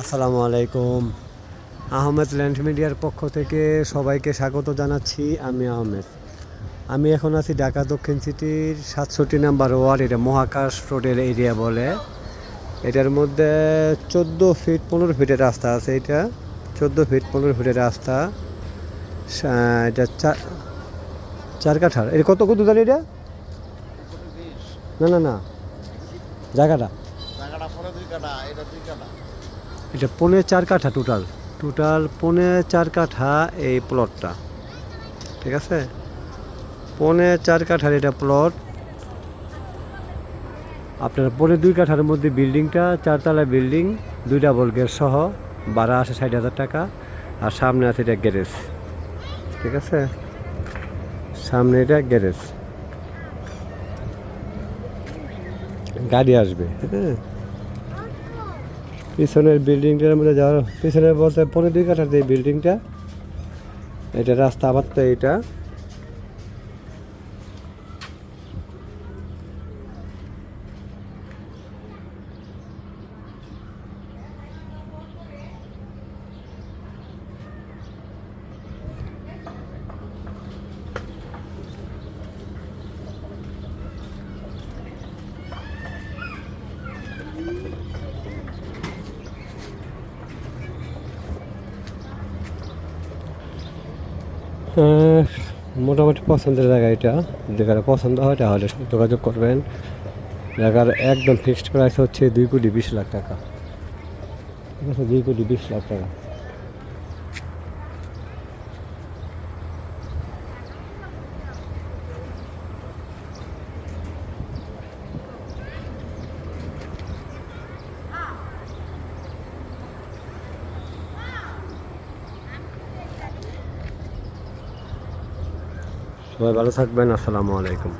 আসসালামু আলাইকুম। আহমেদ ল্যান্ড মিডিয়ার পক্ষ থেকে সবাইকে স্বাগত জানাচ্ছি। আমি আহমেদ। আমি এখন আছি ঢাকা দক্ষিণ সিটির ৬৭ নাম্বার ওয়ার্ড। এটা মহাকাশ রোডের এরিয়া বলে। এটার মধ্যে ১৪ ফিট ১৫ ফিটের রাস্তা আছে। এটা ১৪ ফিট ১৫ ফিটের রাস্তা। এটা চার কাঠার। এটা কত কত জানি এটা? না না না, জায়গাটা এটা ৪.৫ কাঠা টোটাল। টোটাল ৪.৫ কাঠা এই প্লটটা। ঠিক আছে, ৪.৫ কাঠার এটা প্লট। আপনার ২.৫ কাঠার মধ্যে বিল্ডিংটা ৪ তলা বিল্ডিং, 2 ডাবল গেট সহ। ভাড়া আসে ৬০,০০০ টাকা। আর সামনে আছে এটা গ্যারেজ। ঠিক আছে, সামনে এটা গ্যারেজ, গাড়ি আসবে। হ্যাঁ, পিছনের বিল্ডিংটার মধ্যে যাওয়ার পিছনে বলতে ২.৫ কাঠার যে বিল্ডিংটা, এটা রাস্তা আবার তো এটা। মোটামুটি পছন্দের জায়গা এটা। যেখানে পছন্দ হয় তাহলে যোগাযোগ করবেন। জায়গার একদম ফিক্সড প্রাইস হচ্ছে ২,২০,০০,০০০ টাকা। ঠিক আছে, ২,২০,০০,০০০ টাকা। সবাই ভালো থাকবেন। আসসালামু আলাইকুম।